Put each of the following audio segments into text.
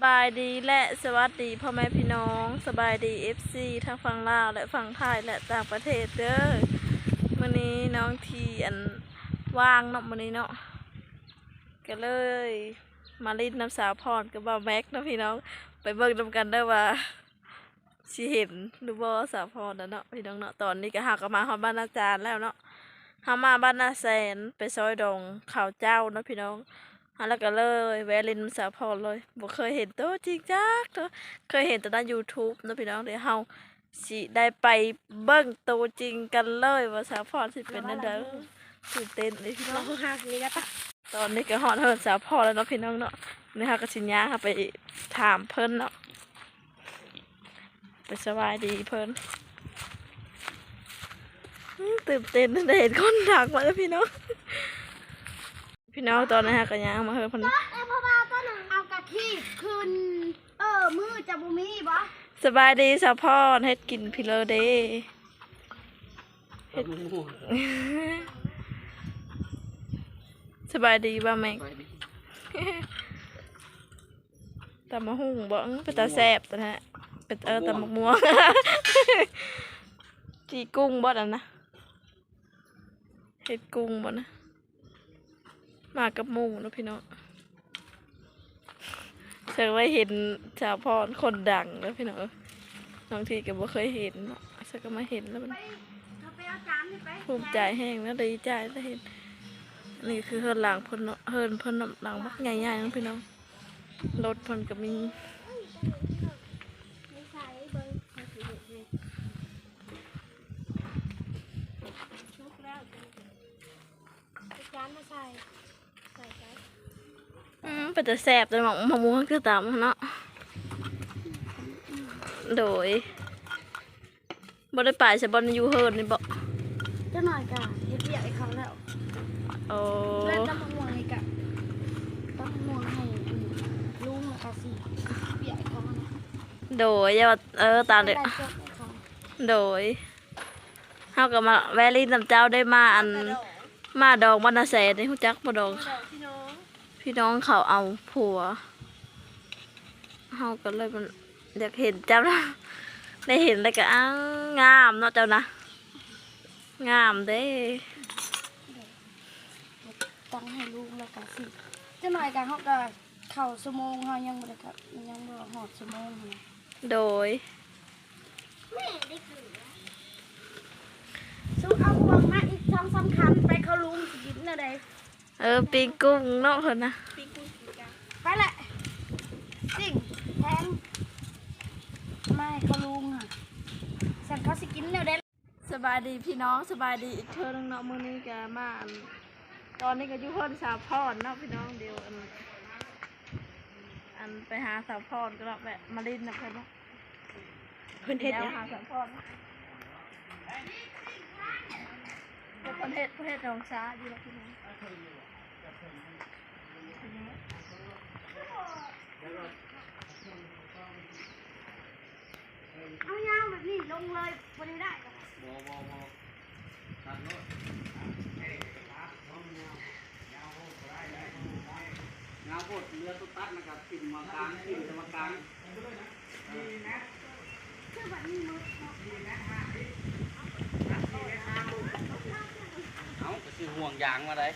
บายดีและสวัสดีพ่อแม่พี่น้องสบายดีFC ทั้งฝั่งลาวและฝั่งไทยและต่างประเทศเด้อมื้อนี้น้องทีว่างเนาะมื้อนี้เนาะก็เลยมาลิ้นน้ำสาวพรกับบ่าวแม็กเนาะพี่น้องไปเบิ่งนำกันเด้อว่าสิเห็นหรือบ่สาวพรเนาะพี่น้องเนาะตอนนี้ก็หาก็มาฮอดบ้านอาจารย์แล้วเนาะเฮามาบ้านนาแสนไปซอยดงข้าวเจ้าเนาะพี่น้องแล้วก็เลยแวะเล่นสาวพรเลยบ่เคยเห็นตัวจริงจักตัวเคยเห็นแต่ใน YouTube นะพี่น้องเดี๋ยวเฮาสิได้ไปเบิ่งตัวจริงกันเลยว่าสาวพรสิเป็นนั่นเด้อตื่นเต้นเลยพี่น้องนี่ก็ตอนนี้ก็ฮอดเฮิรนสาวพรแล้วเนาะพี่น้องเนาะนี่เฮาก็สิย่างค่ะไปถามเพิ่นเนาะไปสบายดีเพิ่นตื่นเต้นได้เห็นคนดักมาแล้วพี่น้องตอนนี้ฮะกันยังมาเฮิรนเพิ่นเอากะขี้คืนมือจะบุมีบ่สบายดีสาวพรเฮ็ดกินพิเลเดเฮ็ดสบายดีบ่แม่ตำมะฮุ่งบ่เป็นตาแซ่บนะฮะเป็นตำมะม่วงจีกุ้งบ่นั่นนะเฮ็ดกุ้งบ่นะมากับหมูนะพี่น้องเชื่อว่าเห็นสาวพรคนดังแล้วพี่น้องบางทีก็บ่เคยเห็นเนาะเชื่อก็มาเห็นแล้วมันภูมิใจแห้งแล้วดีใจแล้วเห็นนี่คือเฮิรนหลังเพิ่นเนาะเฮิรนเพิ่นหลังบักใหญ่ๆนะพี่น้องรถเพิ่นก็มีเป็นจะแสบแต่หมองมะม่วงคือตามเนาะโดยบ่ได้ไปใช่บ่อยู่เฮิรนนี่บ่จะหน่อยกะเฮ็ดเบียกให้เขาแล้วโอ้แล้วตำมะม่วงนี่กะตำมะม่วงให้ลุงกะสิเบียกให้เขาโดยอย่าตามเด้อโดยเฮาก็มาแวะลินน้ำเจ้าได้มาดอกบ้านนาแสนนี่ฮู้จักบ่ดอกพี่น้องเขาเอาผัวเฮาก็เลยมันอยากเห็นเจ้านะได้เห็นแล้วก็งามเนาะเจ้านะงามเด้ต้องให้ลุงแล้วกะสิจะหน่อยกะเฮาก็เข้าชั่วโมงเฮายังบ่ได้ครับยังบ่ฮอดชั่วโมงโดยแม่ได้กินสู้เอาพวงมาอีก2-3คันไปเขาลุงสิกินน่ะได้ปิ้งกุ้งเนาะเพิ่นนะไปแหละสิ่งแทงไม่เขาลุงอ่ะสั่งเขาสิกินแล้วได้สบายดีพี่น้องสบายดีอีกเทื่อนึงเนาะมื้อนี้ก็มาตอนนี้ก็อยู่เพิ่นสาวพรเนาะพี่น้องเดียวไปหาสาวพรก็แบบมาลิ้นนะเพิ่นเนาะเพิ่นเฮ็ดหาสาวพรเพิ่นเฮ็ดรองช้าอยู่แล้วพี่น้องเอายาวแบบนี้ลงเลยวันนี้ได้ตัดโน้ตยาวโคตรเรือตุ๊ตัดนะครับกินมากลางกินจะมากลางคือแบบนี้มือเอาก็คือห่วงยางมาได้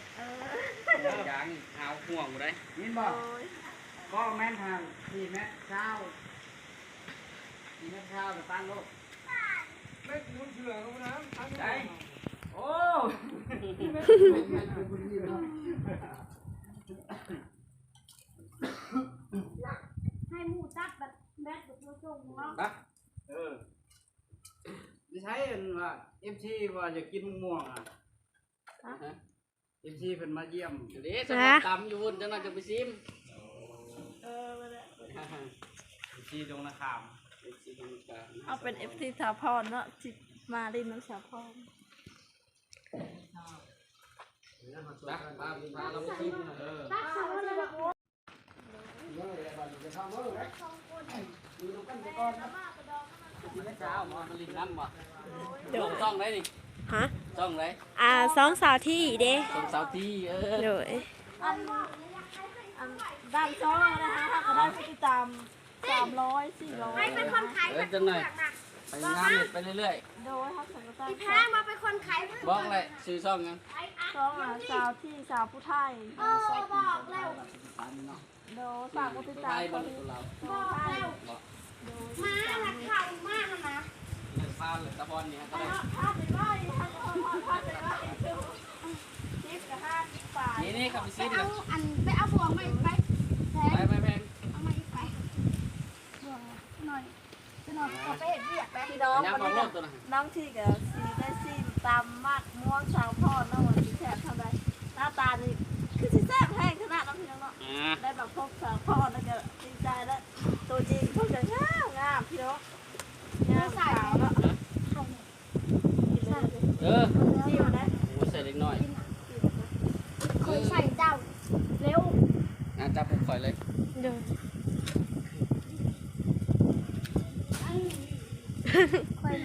ห่วงยางหาวห่วงมาได้ยินบ่ก็แม่นทาง4 เมตรเช้า4 เมตรเช้ากับตั้งโลกไม่คุ้นเชื่อเขานะใช่โอ้ให้หมูตัดแบบแบดแบบโซ่ๆเนาะไม่ใช่ว่าMCว่าจะกินม่วงอ่ะMCเป็นมาเยี่ยมเด็กจะตำอยู่บนจังหวัดจะไปซิมMC ตรงนาคามเอาเป็น FT สาวพรเนาะจิมาลิ้นน้ำสาวพรรักมาเราไปซิมเช้ามาลินน้ำบ่ต้องได้ดิฮะต้องได้2 สาวที่เด้2 สาวที่โดยบ้านซ้อนะคะก็ได้ ผู้ติดตาม300 400 ใครเป็นคนขาย เออจังหน่อยไปงานเน็ตไปเรื่อย โดยทักษะตั้ง พี่แพงมาเป็นคนขาย ๆบอกเลยซื้อซ่องยัง 2สาวที่สาวผู้ไทย บอกแล้ว โดยฝากผู้ติดตาม ไทย ค บ่ น เรา บอกแล้ว บอก มาหลักข่าวมากนะ เรื่องฟ้าหรือตะพอนนี่ก็ได้ ภาพเป็นว่าภาพเป็นว่าทิปกับ5 บาท นี่ครับพี่ซิด เอาไปเอาบ่วงไปแพง ไปแพง เอามาอีกไปบ่วงหน่อยจะหน่อยขอไปเห็นเรียกไป พี่น้อง ยั วัน บอก นี้ รถตัวนะ น้องที่กับซีได้ซีมตามมากม่วงสาวพ่อน้องวันที่แซ่บทำได้หน้าตาดีคือสิแซ่บแห้งขนาดน้องพี่น้องเนาะได้แบบพบสาวพ่อแล้วก็ดีใจแล้วตัวจริงพบจะงามพี่น้องงามขาวแล้วกินเลย เออ ซิวนะ มาใส่เล็กน้อย เคยใส่เจ้าเร็ว จับผมข่อยเลย เดิน ค่อย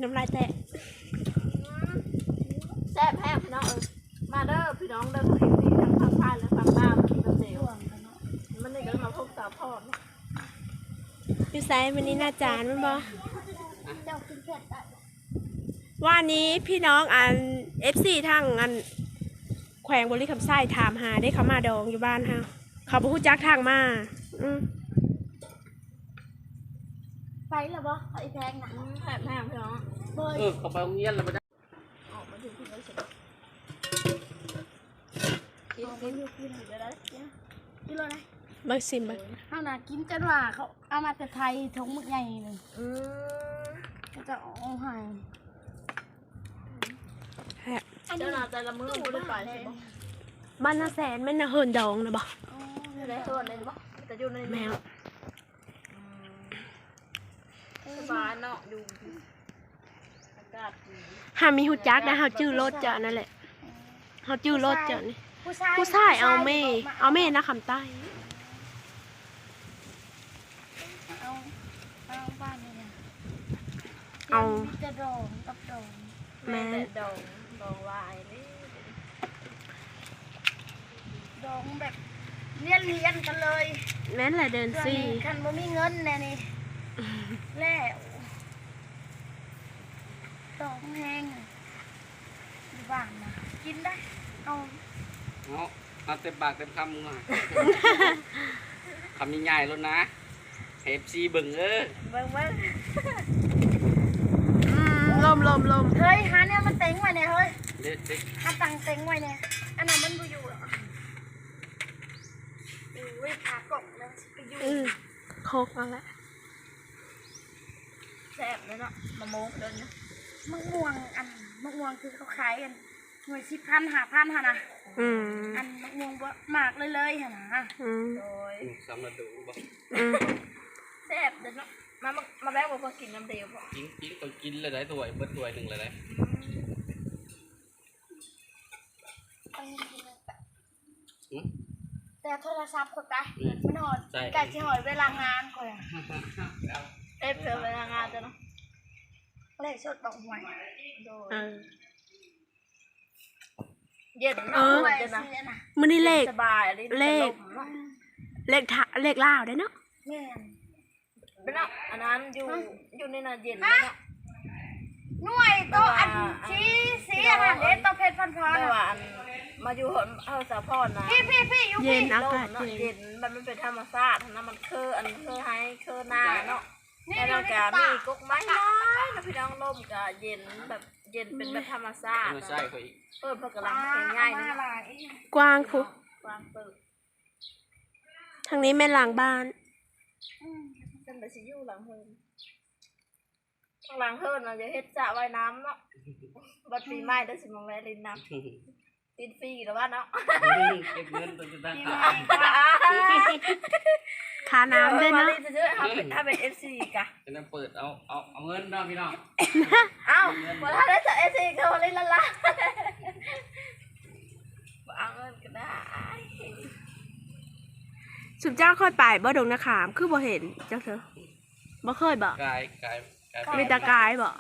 น้ำลายแตะแซ่บแห้งพี่น้องมาเด้อพี่น้องเด้อทั้งที่ทั้งภาคใต้และภาคใต้มันมีเดียว บ่วงกันเนาะ มันนี่ก็มาพบสาวพ่อ อยู่ไซวันนี้น่าจานมันบ่ เจ้ากินเผ็ดได้ ว่านี้พี่น้องอัน FC ทางอันแขวงบริคำไส้ถามหาได้เขามาดองอยู่บ้านเฮาเขาบ่ฮู้จักทางมาอืม ไปแล้วบ่ไอ้แพงนะ แซ่บแห้งพี่น้อง เบย เขาไปโรงเรียนแล้วไปได้ ออกมาถึงที่เลยเสร็จกินกินเดี๋ยวได้ กินเลยนะ บักซิมบัก เอาน่ะกินจนว่าเขาเอามาแต่ไทยทงมึกใหญ่เลย ม ก็จะเอาให้ แฮะ เจ้าหน้าใจละมือไม่ได้ไปใช่ปะ บ้านนาแสนแม่นน่ะเฮินดองนะบ่ อยู่ในส่วนเลยปะแต่อยู่ใน แมว สบายเนาะอยู่อากาศดี หามีฮู้จักนะเฮาชื่อรถจ้ะนั่นแหละเฮาชื่อรถจ้ะนี่ ผู้ชาย ผู้ชายเอาแม่นะคำใต้ เอาบ้านนี่เนี่ย เอา มีแต่ดองกับดอง แม่แต่ดองลายนี่ ดองแบบเลียนกันเลย แม่นแหละเดิน เดี๋ยว ซี่ นี้คันบ่มีเงินแน่นี่แล้วดองแห้งอยู่บ้านนะกินได้เอา เอาเต็มปากเต็มคำมึงหน่อยคำใหญ่ๆแล้วนะเอฟซีเบิ่งเบิ่ง ลม เฮ้ยหาเนี่ยมันเต็งไว้เนี่ยเฮ้ย เด็ก หาตังเต็งไว้เนี่ยอันนั้นมันบ่อยู่หรออุ้ยขากล่องแล้วไปอยู่ โคกเอาละ แซ่บเลยเนาะมะม่วงเดิน มะม่วงมะม่วงคือเขาขายกันหน่วย10,000 5,000หั่นน่ะ อืม อันมะม่วงบ่มากเลยหั่นน่ะ อืม โดย ๆสำหรับดูบอก อืม แซ่บเดินเนาะมาแบ่งบอกว่ากินน้ำเดียวพอ กินตัวกินเลยได้ถ้วยเบิดถ้วยหนึ่งเลยได้หืม แต่โทรศัพท์คนไป เนี่ย มันหอด ใช่ ไก่ที่หอยเวลางานก่อน เอ้ยเผื่อเวลางานจะเนาะ เลขสดบอกหวย โดย เออ เย็น เอ เนาะ อ หวย จะนะ ซื้อน่ะ มื้อนี้เลข สบายอะไร เลข เลขลาวได้เนาะ แม่น เป็นเนาะอันนั้นอยู่ในน่ะเย็นเลยเนาะ หน่วยตัวอันสีอันนั้นเด้ตัวเพชรพันพร ไม่ว่าอันมาอยู่เอาสะพอนนะ พี่อยู่ เย็น พี่ อากาศ เนาะ เย็ เย็ น นมันเป็นธรรมชาตินะมันคืออันคือให้คือหน้าเนาะ นี่ แล้ว ดู เรา ใน ก็ ตา มีกุ๊กไม้ไม้แล้วพี่น้องล่มก็เย็นแบบเย็นเป็นแบบธรรมชาติ ไม่ใช่เขาอีก เปิดเพื่อกำลังเพลงง่ายนะ อะไร กว้างคุก กวางเปิด ทางนี้แม่นหลังบ้าน เป็นไปสิอยู่หลังเฮินข้างหลังเฮินเราจะเฮ็ดสระว่ายน้ำเนาะบัดปีใหม่ได้สิมองแวลินน้ำตินฟรีแล้วว่าเนาะ เก็บเงินตัวจะตั้ง ทาน้ำด้วยเนาะ จะช่วยถ้าเป็น FC กะ จะนั่งเปิดเอาเงินเนาะพี่น้อง เอ้าพอถ้าได้จาก FC ก็มาเล่นละเอาเงินก็ได้ สุดเจ้าค่อยไปบ่ดงนาขามคือบ่เห็นจังเถอะบ่เคยบ่ กาย มีแตากายบ่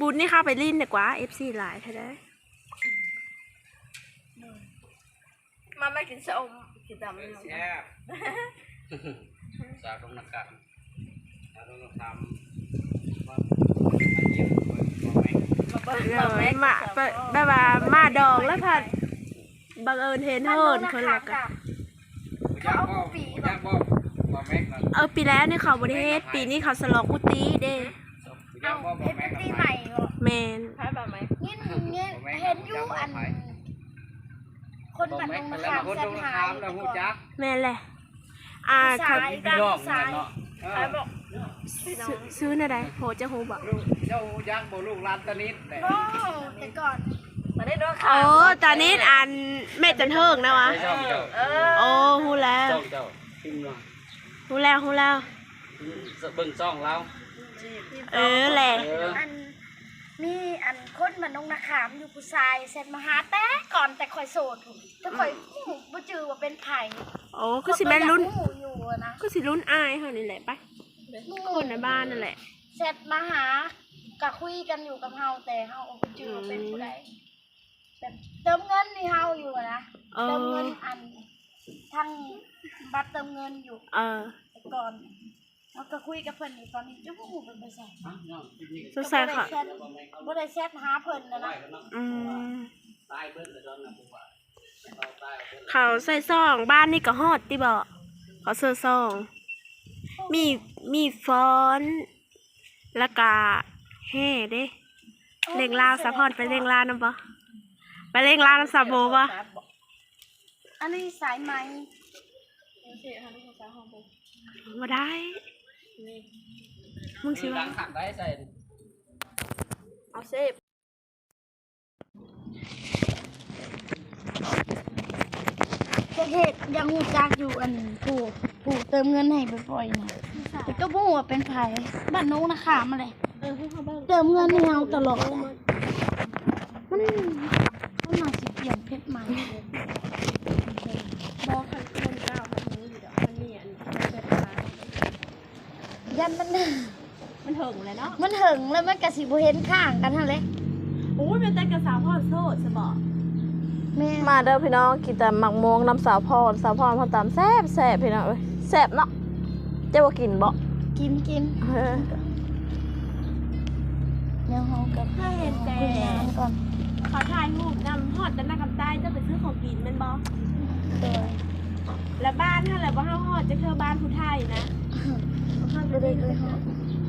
บุญนี่เข้าไปลิ้นดีกว่า FC หลายเท่าได้ กินส้มกินดำนี่ แซ่บสาวตรงนักการสาวตรงนักทำมาเยี่ยมมาแม่ มาเบิ่ง แบบว่ามาดองแล้วค่ะบังเอิญเห็นเฮินคนละกัน ยักษ์บ่แม่นั่น ปีแล้วเนี่ยเขาบริเฮ็ดปีนี้เขาสลองกุฏิเด้ ยักษ์บ่ เห็น แม่ เป็นปีใหม่เหรอ แมน ใช่ป่ะไหม เงี้ยเห็นอยู่อัน คนบัน แม่ นง แล้ ขาว คน เส้ ต น รง หา ทาย มแล้วฮู้จัก แมนแหละเขา พี่น้องเนาะ ใช่บอกพี่น้อง ซื้ออะไรโหจะหูบอก เจ้ายักษ์บ่ลูกหลานตะนิดแต่ โอ้แต่ก่อน มาได้ด้วย โอ้ ค่ะ ตอนนี้อันแม่จันเทิงนะวะ ช่องเจ้า โอ้หูแล้ว ช่องเจ้าพิมพ์มา หูแล้วหูแล้ว เบิ่งช่องเรา แหละ อันมีอันคนบันนงนาขามอยู่ผู้ชายเซ็นมาหาแต่ก่อนแต่คอยโสดแต่คอยบ่จือว่าเป็นไผ่ โอ้ก็สิแม่นรุ่น เขาก็อยากรู้อยู่นะ ก็สิรุ่นอายเขานี่แหละไปคนในบ้านนั่นแหละ เสร็จมาหากะคุยกันอยู่กับเฮาแต่เฮาบ่จือว่าเป็นผู้ใดแบบเติมเงินนี่เฮาอยู่นะ เอ เติม อ เงินอันทั้งบัตรเติมเงินอยู่ เออ แต่ก่อนแล้วก็คุยกับเพิ่นอยู่ตอนนี้จุ๊บหูเป็นไปใส่ สงสัยเขา บ่ได้แชทหาเพิ่นนะ อืม ตายเบิ่งแต่ตอนนั้นผมว่าตายเบิ่ง เขาใส่ซองบ้านนี่ก็ฮอดติบ่เขาเสื้อซองมีฟอนต์แล้วก็แห่เด้เล่งลาวสะพอนไปเล่งลาวนํบ่ไปเล่งลาวนํสะโบบ่ อันนี้สายไหม บ่ได้มึงสิ หลั ว่า งหักได้ใส่ เอาเซฟ จะเฮ็ดยังฮู้จักอยู่อันผู้เติมเงินให้บ่อยๆนะแต่ก็บ่ฮู้ว่าเป็นไผบ้านโน้นนะค่ะมาเลย เขาเบิ่ง เติมเงินให้เฮาตลอดอะมันน่าสิเปลี่ยนเพชรใหม่ บ่คันคนก้าวคันนี้อยู่ดอกมันมีอันแบบว่า ยันมัน มันถึงเลยเนาะ มันหึงแล้วมันก็สิบ่เห็นข้างกันหั่นแหละ โอ้ยเป็นแต่กับสาวพอดโซดซะบ่ แม่ มาเด้อพี่น้องกินแต่หมักม่วงน้ำสาวพรพอตามแซ่บแซ่บพี่น้องเอ้ยแซ่บเนาะเจ้าว่ากินบ่ กิน เออ เดี๋ยวเฮากับ ถ้าเห็นแต่ คุยงานก่อน เขาถ่ายรูปนำฮอดแต่หน้าคำใต้เจะไปซื้อของกินแม่นบ่ โดย แล้วบ้านถ้าแหละบ่เฮาฮอดจะคือบ้านผู้ไทยนะ บ่ได้เคยเฮา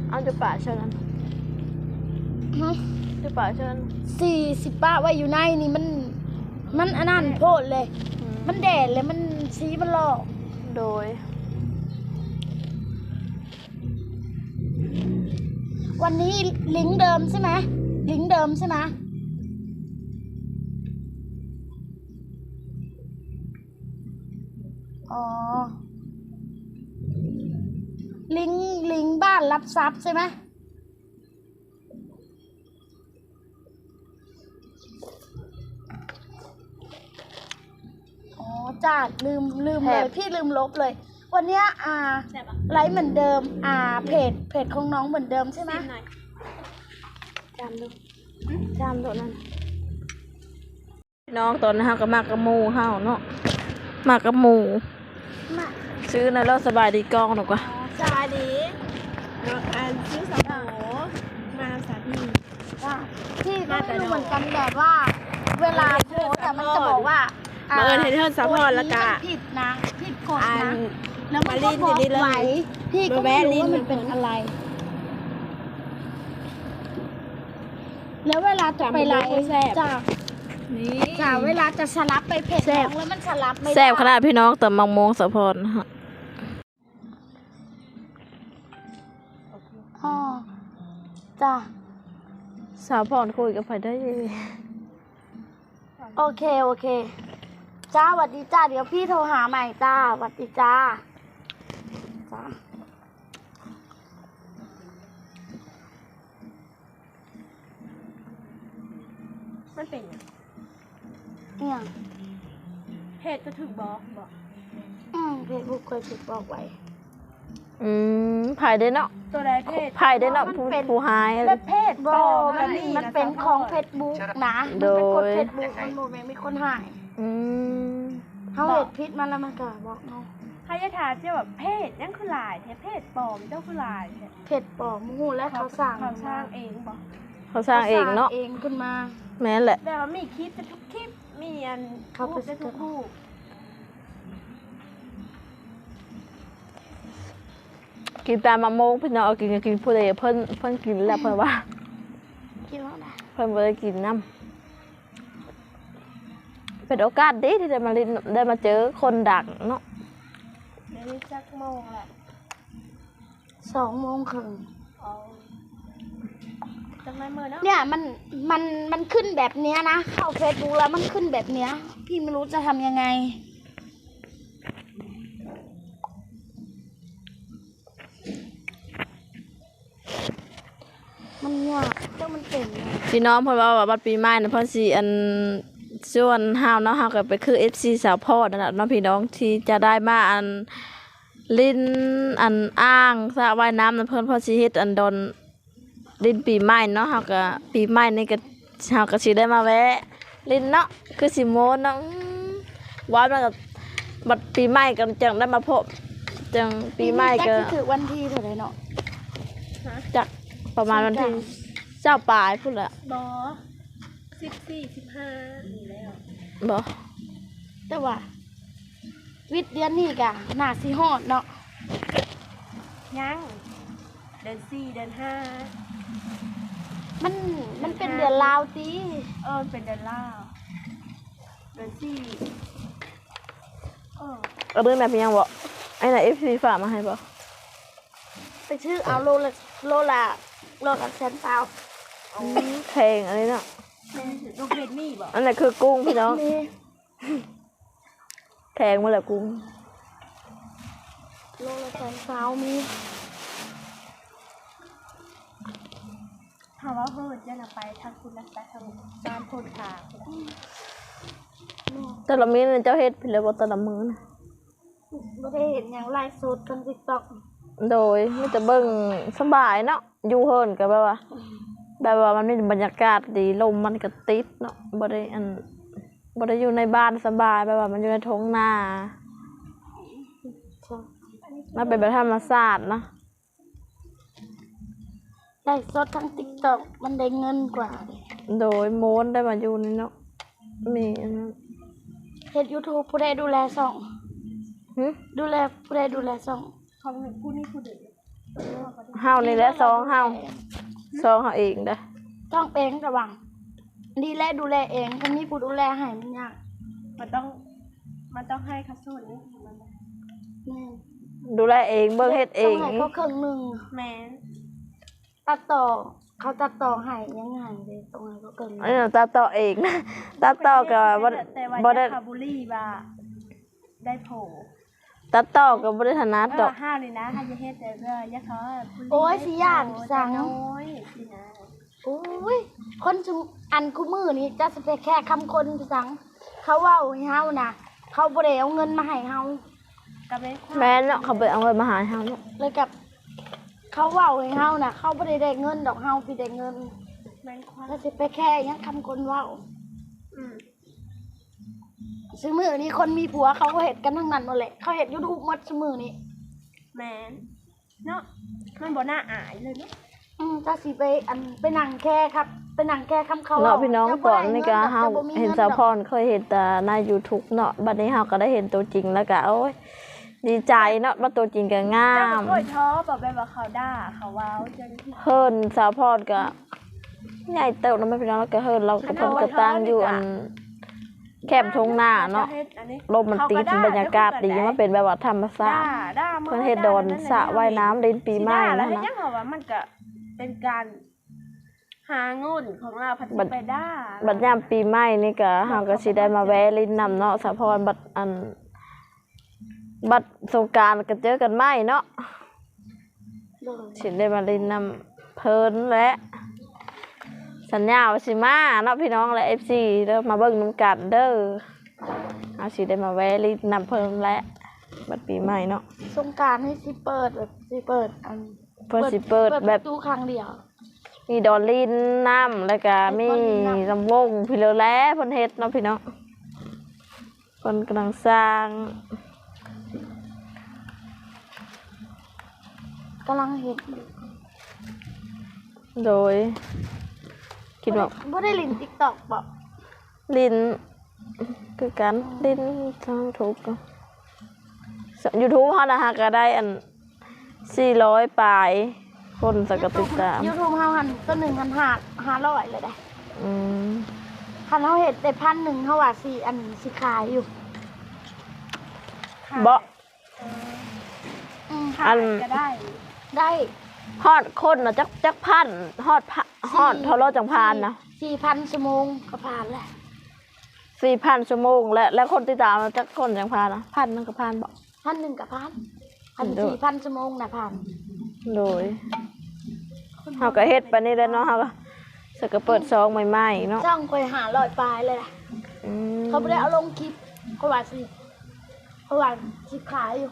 เอาจะป่าเชิญจะป่าเชิญ 40 บาทไว้อยู่ในนี่มันอันนั้นโพดเลย มันแดดเลยมันสีมันหลอก โดย วันนี้ลิงก์เดิมใช่ไหมลิงก์เดิมใช่ไหมอ๋อลิงก์บ้านรับทรัพย์ใช่ไหมอ๋อจ้าลืมเลยพี่ลืมลบเลย วันเนี้ยไลฟ์เหมือนเดิมเพจของน้องเหมือนเดิมใช่ไหม จำดูนั่นพี่น้องตอนนี้เฮาก็มากระหมูเฮาเนาะมากระหมู มา ซื้อในรถสบายดีกล้องหนูกว่า สวัสดีอันซื้อสาวโหมาสาพี่ ว่าพี่ก็ไม่รู้เหมือนกันแบบว่า เวลาโพสต์อะมันจะบอกว่า บังเอิญเห็นเทิดสาวพรแล้วก็ ผิดนะผิดกฎ อัน นะแล้วมัน มา ก็ ลิ้น บ อ อยู่ ก นี่เลย ไว้พี่ก็ไม่รู้ว่า มาแวะลิ้น มันเป็นอะไร แล้วเวลาจะไปไลฟ์จ้าเวลาจะสลับไปเพจน้องแล้วมันสลับไม่ได้ แซ่บขนาดพี่น้องแต่มังมงสะพรฮะ อ๋อจ้า สาวพรคุยกับไผได้ โอเคจ้าสวัสดีจ้าเดี๋ยวพี่โทรหาใหม่จ้าสวัสดีจ้าจ้า มันเป็น เนี่ย เพจจะถึงบอก เฟซบุ๊กเคยถูกบอกไว้ ไผได้เนาะ ตัวใดเพจ ไผได้เนาะผู้หาย แบบเพจมันเป็นของเฟซบุ๊กนะมันเป็นกดเฟซบุ๊กมันโมเมนต์มีคนหาย อืม เฮ เขาเห็ดพิษมาแล้วมันก็บอกเนาะ ใครจะถามเจ้าแบบเพศยังคือหลายแท้เพศปลอมเจ้าคือหลายแท้ เผ็ดปอกมูและเขาสั่ง เขาสร้างเองบ่ เขาสร้างเองเนาะ เองขึ้นมา แม่นแหละ แบบว่ามีคลิปจะทุกคลิปมีอัน เขาไป รูปจะทุกรูป กินตามมะม่วงพี่น้องเอากินก็กินผู้ใดเพิ่นกินแล้วเพิ่นว่า คิดว่าไง เพิ่นบ่ได้กินน้ำเป็นโอกาสดีที่ได้มาเจอคนดังเนาะ ในนี้จักโมงแหละ 2:30 เอาจังไรเมื่อเนาะ เนี่ยมันขึ้นแบบเนี้ยนะเข้าเฟซบุ๊กแล้วมันขึ้นแบบเนี้ยพี่ไม่รู้จะทำยังไงมันยากเจ้ามันเป็นไง พี่น้องเพิ่นว่าบัดปีใหม่น่ะเพิ่นสิอันชวนเฮาเนาะเฮาก็ไปคือ FC สาวพอดนั่นน่ะเนาะพี่น้องที่จะได้มาอันลิ้นอันอ่างสระว่ายน้ำนั่นเพิ่นสิเฮ็ดอันดอนลิ้นปีใหม่เนาะเฮาก็ปีใหม่นี่ก็เฮาก็สิได้มาแวะลิ้นเนาะคือสิโมนเนาะว่ามันก็บัดปีใหม่ก็จังได้มาพบจังปีใหม่ก็ แจ็คถือวันที่เท่าไหร่เนาะ จักประมาณวันที่เจ้าปลายพุ่นแหละ บอ14 15นี่แล้ว บ่ แต่ว่า วิทย์เดือนนี้กะน่าสิฮอดเนาะ ยังเดือน4เดือน5 มันเป็นเดือนลาวตี เป็นเดือนล่าวเดือน4 เอาเรื่องแบบยังบ่ไอ้น่ะ FC ฝากมาให้บ่ ไปชื่อเอาโลละแสนเปล่า แพงอันนี้เนาะ ลูกเห็ดมีบ่ อันนั้นคือกุ้งพี่น้อง มี แพงมาแหละกุ้ง โลละแสนเปล่ามี ถามว่าเฮิร์ดจะนำไปทางคุณนักแต่ทางบ้านคนขา แต่ละมื้อนี่เจ้าเฮ็ดพี่เลยบ่แต่ละมื้อนะ ไม่ได้เห็นอย่างไลฟ์สดกันติ๊กต็อก โดยมีแต่เบิ่งสบายเนาะอยู่เฮิรนก็แบบว่ามันมีบรรยากาศดีลมมันก็ติดเนาะบ่ได้อยู่ในบ้านสบายแบบว่ามันอยู่ในท้องนามันเป็นแบบธรรมชาตินะ ไลฟ์สดทั้งติ๊กต็อกมันได้เงินกว่าเลย โดยโมนได้มาอยู่นี่เนาะมีอันนั้น เฮ็ดยูทูบผู้ใดดูแลส่อง หึ ดูแลผู้ใดดูแลส่อง เขาเป็นผู้นี้ผู้เด็ก เฮานี่แหละซองเฮาเองเด้อ ต้องเป็นระวังดีแลดูแลเองถ้ามีผู้ดูแลให้มันยาก มันต้องให้เขาสู้นี่มัน แม่ ดูแลเองเบิ่งเฮ็ดเอง ต้องให้เขาครึ่งหนึง แม่น ตัดต่อเขาตัดต่อให้ยังไงเลยตรงนั้นเขาครึ่งหนึ่ง อันนี้ตัดต่อเองนะตัดต่อก็บ่ แต่ว่า บ่ได้ คาบุรีว่าได้โผ ตัดต่อก็บ่ได้ถนัดดอก ห้าวนี่นะถ้าจะเฮ็ดแต่เพื่อยะเขา โอ้ยสิย่านสั่ง น้อยสินะ โอ้ยคนชุมอันกูมือนี่จะสเปแค่คำคนพี่สังเขาเว่าให้เฮานะเขาบ่ได้เอาเงินมาให้เฮา ก็เป็น แม่นเนาะเขาไปเอาเงินมาหาเฮาเนาะ เลยกับ เขาเว่าให้เฮานะเขาบ่ได้เงินดอกเฮาพี่ได้เงิน แม่นควา แล้วสิไปแค่ยังคำคนเว่า อืม ซื้อมือนี้คนมีผัวเขาก็เห็ดกันทั้งนั้นหมดแหละเขาเห็ดยูทูบหมดซื้อมือนี้ แม่นเนาะมันบ่น่าอายเลยเนาะ ถ้าสิไปไปนั่งแค่ครับไปนั่งแค่คำเขา เนาะพี่น้อง จะบ่ ก่อน ได้ นี่ก็ งิดอก เฮา จะบ่มี เห็น งิ สาว ดอก พรเคยเห็นแต่ใน YouTube เนาะบัดนี้เฮาก็ได้เห็นตัวจริงแล้วก็โอ้ยดีใจเนาะว่าตัวจริงก็งา เจ้าม ก็โอยท้อแบบว่าเขาด่าเขาว้าวจน เฮิรนสาวพรก็ใหญ่เติบแล้วแม่พี่น้องแล้วก็เฮิรนเราก็เพิ่นก็ตั้งอยู่อันแคบทงหน้าเนาะลมมันตีบรรยากาศดีมันเป็นแบบว่าธรรมชาติ ด่า เพิ่นเฮ็ดโดนสระว่ายน้ำเล่นปีใหม่ แล้ว นะ เฮ็ด นะ ยังว่ามันก็เป็นการหาเงินของเราพัฒไปด่า บัดยามปีใหม่นี่ก็เฮาก็สิได้มาแวะลิ้นน้ำเนาะสาวพรบัดสงกรานต์ก็เจอกันใหม่เนาะ โดย สิได้มาลิ้นน้ำเพิ่นและสัญญาว่าสิมาเนาะพี่น้องและ FC เด้อมาเบิ่งนำกันเด้อเอาสิได้มาแวะลิ้นน้ำเพิ่นและบัดปีใหม่เนาะ สงกรารให้สิเปิดแบบสิเปิดเพิ่นสิเปิด ป แบบ ระตูครั้งเดียว มีดอลลินน้ำแล้วก็มี ดอลลินน้ำ ลำวงพี่เลอแล้เพิ่นเฮ็ดเนาะพี่น้อง คนกำลังสร้าง กำลังเห็น โดย คิดว่า บ่ได้ลิน TikTok บ่ ลิ้นคือกันลิ้นทางถูกยูทูบเขานะฮะก็ได้อัน400ปลายคนสักกติดตาม YouTube เฮาหันตัว1,500เลยได้ อืม คันเฮาเฮ็ดได้1,000เฮาว่าสิอันสิขายอยู่ เบาะ ขาย อัน ก็ได้ ได้ ฮอดคนนะจักพันฮอดเท่าไรจังพานนะ 4,000 ชั่วโมงก็ผ่านแล้ว 4,000 ชั่วโมงและคนติดตามจักคนจังพานนะพันนึงกับพานบอก 1,000ก็ผ่านอัน โดย 4,000 ชั่วโมงน่ะผ่าน โดยเขาก็เฮ็ดไปนี่แหล้วเนาะเขาก็สักก็เปิดซองใหม่ๆเนาะ จ้องค่อย500ปลายเลยล่ะ อืม เขาบ่ได้เอาลงคลิปเขาว่าสิขายอยู่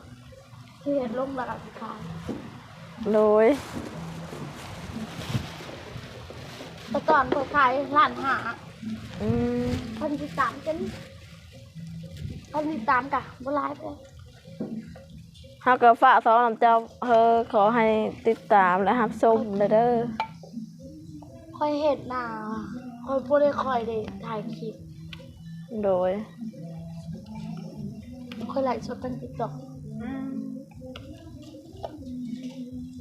ที่เฮ็ดลงแล้วก็สิขาย โดย แต่ก่อนเขาขายร้านหา อืม คนติดตามกันคนติดตามกะบ่หลายเด้อ เขาก็ฝากสองน้ำเจ้าขอให้ติดตามและรับชมเด้อ ค่อยเฮ็ดหน้าค่อยบ่ได้ค่อยได้ถ่ายคลิป โดย ค่อยไลฟ์สดทาง TikTok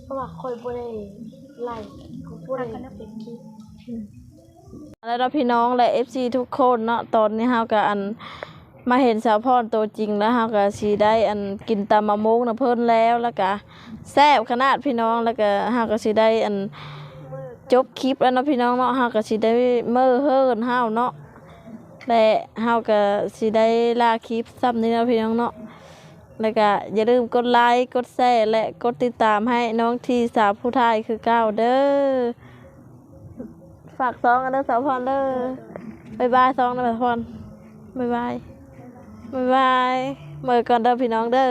เพราะว่าค่อยบ่ได้ไลฟ์ค่อยบ่ได้เป็นคลิป แล้วเราพี่น้องและ FC ทุกคนเนาะตอนนี้เฮาก็อันมาเห็นสาวพรตัวจริงแล้วเฮาก็สิได้อันกินตำมะม่วงนะเพิ่นแล้วก็แซ่บขนาดพี่น้องแล้วก็เฮาก็สิได้อันจบคลิปแล้วเนาะพี่น้องเนาะเฮาก็สิได้มื้อเฮิรนเฮาเนาะและเฮาก็สิได้ลาคลิปซ้ำนี้เนาะพี่น้องเนาะแล้วก็อย่าลืมกดไลค์กดแชร์และกดติดตามให้น้องทีสาวผู้ไทยคือเก้าเด้อฝากซองกันเด้อสาวพรเด้อบ๊ายบายซองนะสาวพรบ๊ายบายบ๊ายบายมื้อก่อนเด้อพี่น้องเด้อ